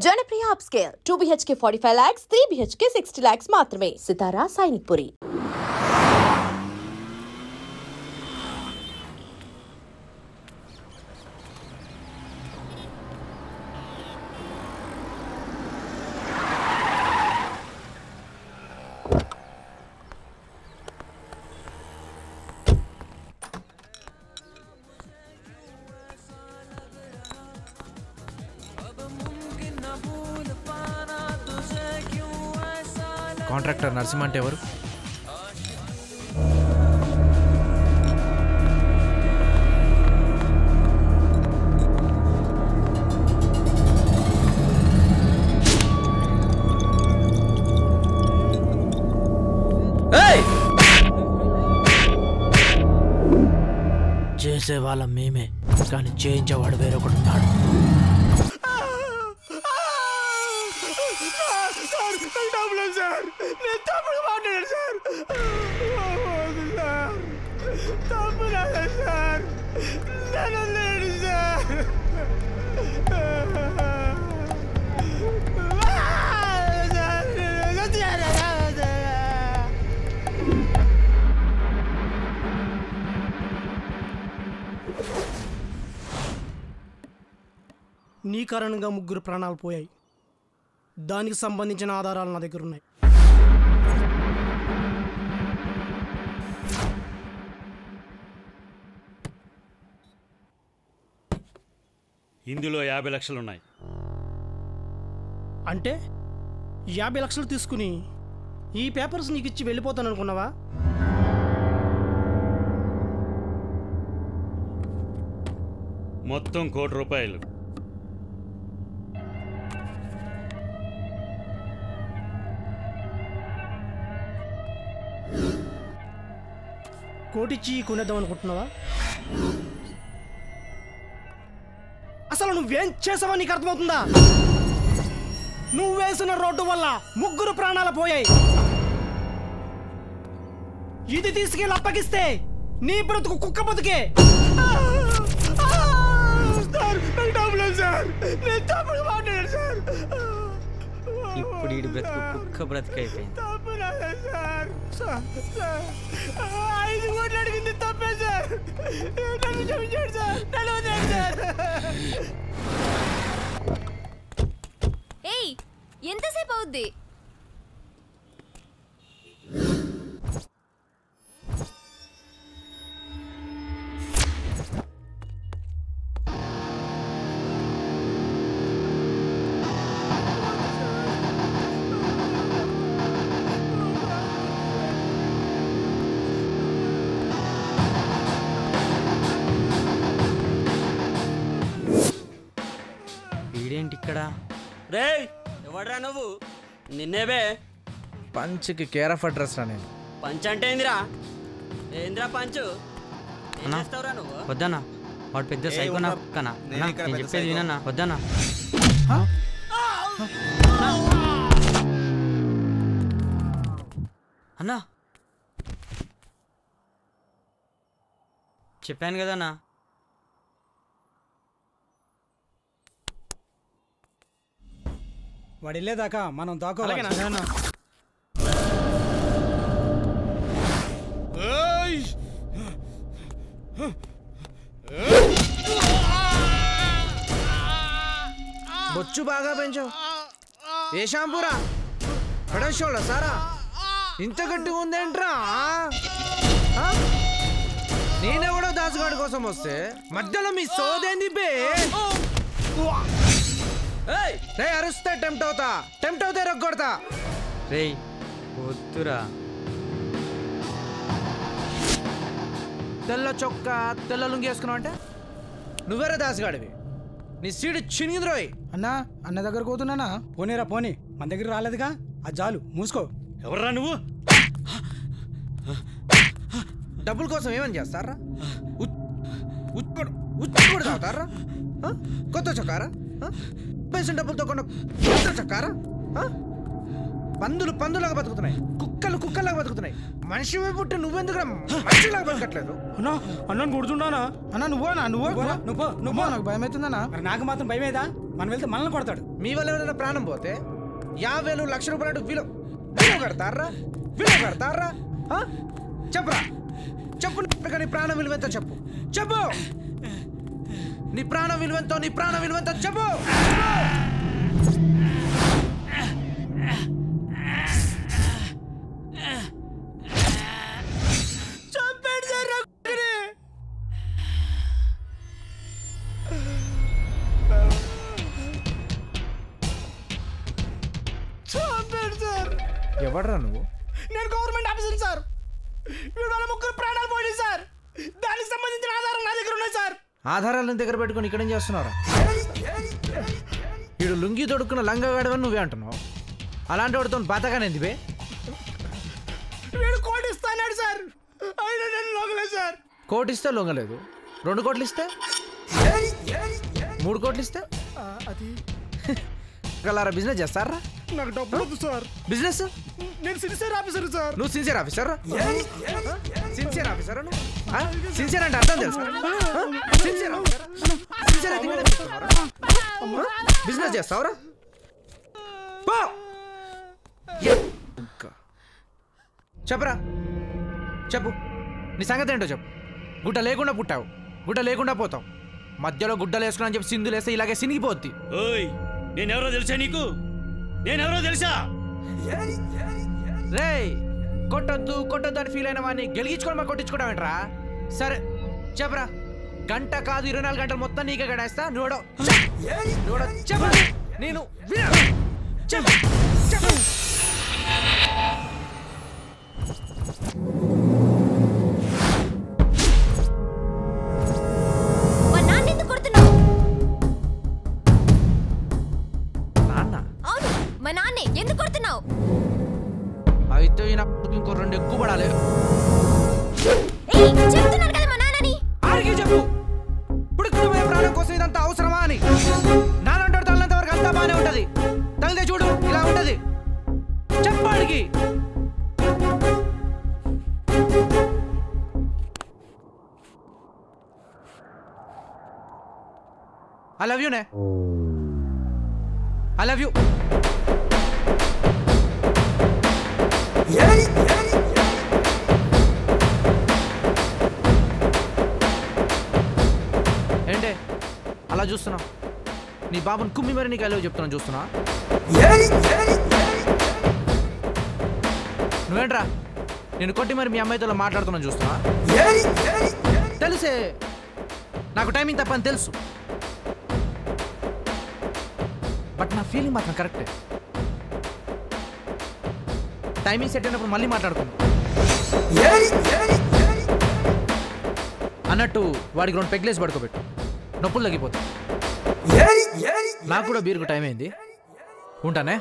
Janapriya upscale 2 BHK 45 lakhs, 3 BHK 60 lakhs మాత్రమే. సితారా Sainikpuri. Contractor Narasimha అంటే ఎవరు? చేసే వాళ్ళం మేమే, కానీ చేయించేవాడు వేరొకడు ఉన్నాడు. నీ కారణంగా 3 ప్రాణాలు పోయాయి. దానికి సంబంధించిన ఆధారాలు నా దగ్గర ఉన్నాయి. ఇందులో 50 లక్షలు ఉన్నాయి. అంటే 50 లక్షలు తీసుకుని ఈ పేపర్స్ నీకు ఇచ్చి వెళ్ళిపోతాను అనుకున్నావా? మొత్తం ₹1 కోటి. కోటిచ్చి కొనేద్దాం అనుకుంటున్నావా? అసలు నువ్వేం చేసావని నీకు అర్థమవుతుందా? నువ్వు వేసిన రోడ్డు వల్ల 3 ప్రాణాలు పోయాయి. ఇది తీసుకెళ్ళి అప్పగిస్తే నీ బ్రతుకు కుక్క బతుకే. ఇప్పుడు ఈ బ్రతుకు కుక్క బ్రతికైపోయింది. 5 కోట్లు అడిగింది తప్పే సార్. నన్ను క్షమించండి సార్. నన్ను వదిలేయండి సార్. ఏయ్, ఎంతసేపు అవుద్ది? వీడేంటి ఇక్కడ? రే, ఎవడ్రా నువ్వు? నిన్నేబే. పంచ్కి కేర్ ఆఫ్ అడ్రస్ రా. నేను పంచ్ అంటే ఏందిరా? ఏందిరా పంచు? ఏం చేస్తావురా నువ్వు? వద్దన్నా, వాడు పెద్ద సైకో. నాకన్నా నేను చెప్పేది వినన్నా. వద్దన్నా. అన్నా, చెప్పాను కదన్నా. వాడు వెళ్ళేదాకా మనం దాకోవాలి. బొచ్చు బాగా పెంచావు. ఏ షాంపూరా? పడేసోడా సారా? ఇంత గట్టిగా ఉందేంట్రా? నేనెవడో దాసుగాడి కోసం వస్తే మధ్యలో మీ సోదేంది బే? రే, అరుస్తా టెంప్ట్ అవుతా రొగ్గొడతా. రే వద్దురా. తెల్ల చొక్కా తెల్ల లుంగి వేసుకున్నావు అంటే నువ్వేరా దాసుగాడివి. నీ సీడు చినిగింది రోయ్. అన్న దగ్గర పోతున్నానా? పోనీరా పోనీ, మన దగ్గర రాలేదుగా. అది చాలు, మూసుకో. ఎవర్రా నువ్వు? డబ్బుల కోసం ఏమని చేస్తారా? ఉచ్చి కూడా తాగుతారా? కొత్త చొక్కారా? పెన్షన్ డబ్బులతో కొన్న కొత్త చొక్కారా? పందులు పందులాగా బతుకుతున్నాయి, కుక్కలు కుక్కలాగా బతుకుతున్నాయి. మనిషి పుట్టి నువ్వెందుకు మనిషిలాగా బతకట్లేదు? అన్నా అన్నాను కొడుతున్నానా? అన్నా నువ్వు నాకు భయం అవుతుందన్నా. నాకు మాత్రం భయమేదా? మనం వెళ్తే మనల్ని కొడతాడు. మీ వల్ల ఎవరైనా ప్రాణం పోతే 50,000 1,00,000 రూపాయలు విలువ కడతారా? చెప్పరా, చెప్పు. నీ ప్రాణం విలువెంతో చెప్పు. నీ ప్రాణం విలువెంతో చెప్పు. ఎవడరా నువ్వు? నేను గవర్నమెంట్ ఆఫీసర్ సార్. వీడు వాళ్ళ ముగ్గురు ప్రాణాలు పోయింది సార్. దానికి సంబంధించిన ఆధారాలు నా దగ్గర ఉన్నాయి సార్. ఆధారాలను దగ్గర పెట్టుకుని ఇక్కడేం చేస్తున్నారా? వీడు లుంగి తొడుక్కున్న లంగగాడవని నువ్వే అంటున్నావు. అలాంటి వాడితో బతకనేది బే. వీడు కోటి ఇస్తాడు సార్. అయినా నేను లొంగలేదు సార్. కోటి ఇస్తే లొంగలేదు, 2 కోట్లు ఇస్తే, 3 కోట్లు ఇస్తే అది గలారా బిజినెస్ చేస్తారా? నాకు డబ్బులు వద్దు సార్. బిజినెస్? నేను సిన్సియర్ ఆఫీసర్ సార్. నువ్వు sincere officer? Sincere officer? Sincere అంటే అర్థం తెలుసా? సిన్సియర్ అయితే బిజినెస్ చేస్తావురా? చెప్పరా, చెప్పు. నీ సంగతి ఏంటో చెప్పు. గుడ్డ లేకుండా పుట్టావు, గుడ్డ లేకుండా పోతావు. మధ్యలో గుడ్డలు వేసుకుని చెప్పి సింధులు వేస్తే ఇలాగే సినిగిపోద్ది. ఓయ్, నేనెవరో తెలుసా నీకు? నేనెవరో తెలుసా? రే, కొట్టొద్దు అని ఫీల్ అయిన వాడిని గెలిగించుకోవడం కొట్టించుకోవడం ఏంట్రా? సరే చెప్పరా. గంట కాదు 24 గంటలు మొత్తం నీకే గడేస్తా. నువ్వు చెప్పు. నేను చెప్పు. మా నాన్నే ఎందుకు కొడుతున్నావు? అయితే ఇంకో 2 ఎక్కువ పడాలి. చెప్తున్నాను కదా మా నాన్నని. ఆడికి చెప్పు. పుడుకునే ప్రాణం కోసం ఇదంతా అవసరమా అని. నానంటాడు తగినంత వరకు అంతా బాగానే ఉంటది. తగిలితే చూడు ఇలా ఉంటది. చెప్పాడికి. I love you, ne. I love you. ఏంటే అలా చూస్తున్నావు? నీ బాబుని కుమ్మి మరి నీకు అలవ్ చెప్తున్నాను చూస్తున్నా. నువ్వేంట్రా నేను కొట్టి మరి మీ అమ్మాయితో మాట్లాడుతున్నాను చూస్తున్నా. తెలిసే నాకు టైమింగ్ తప్పని తెలుసు. బట్ నా ఫీలింగ్ మాత్రం కరెక్టే. టైమింగ్ సెట్ అయినప్పుడు మళ్ళీ మాట్లాడుకుందాం అన్నట్టు. వాడికి 2 పెగ్లేసి పడుకోబెట్టు, నొప్పులు తగ్గిపోతాయి. నాకు కూడా బీరుకు టైం అయింది, ఉంటానే.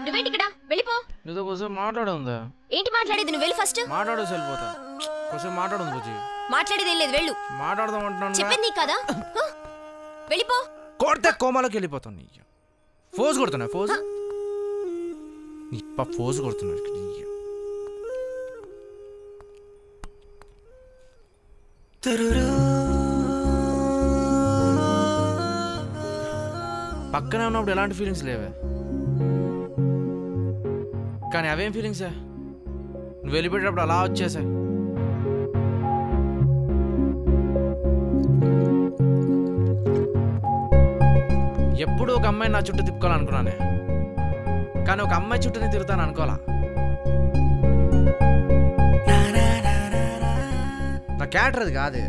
నువ్వేంటి ఇక్కడ? వెళ్ళిపో. నీతో కొంచెం మాట్లాడుందా? ఏంటి మాట్లాడేది? నువ్వు వెళ్ళి ఫస్ట్. మాట్లాడు, వెళ్ళిపోతా. కొంచెం మాట్లాడుంది బుజ్జి. మాట్లాడేది ఏం లేదు, వెళ్ళు. మాట్లాడదాం అంటున్నాను. చెప్పింది నీకు కదా, వెళ్ళిపో. కొడితే కోమాలోకి వెళ్ళిపోతాను. నీ ఫోజ్ కొడుతున్నా, ఫోజ్ ఫోజ్ కొడుతున్నా. పక్కనే ఉన్నప్పుడు ఎలాంటి ఫీలింగ్స్ లేవే, కానీ అవేం ఫీలింగ్సే నువ్వు వెళ్ళిపోయేటప్పుడు అలా వచ్చేసాయి. ఎప్పుడు ఒక అమ్మాయి నా చుట్టూ తిప్పుకోవాలనుకున్నానే, కానీ ఒక అమ్మాయి చుట్టూనే తిరుగుతాను అనుకోవాలా. నా క్యారెక్టర్ అది కాదే,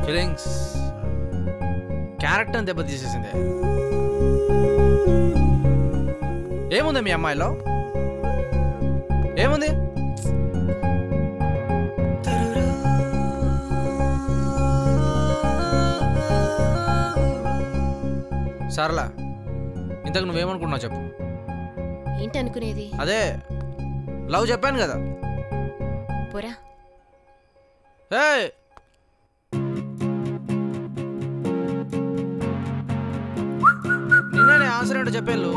ఫీలింగ్స్ క్యారెక్టర్ దెబ్బతీసేసింది. ఏముంది మీ అమ్మాయిలో? ఏముంది? సరళ, ఇంతకు నువ్వేమనుకున్నావు చెప్పు. ఏంటనుకునేది? అదే లవ్ చెప్పాను కదా. పోరా. నిన్ననే ఆన్సర్ ఏంటో చెప్పేళ్ళు.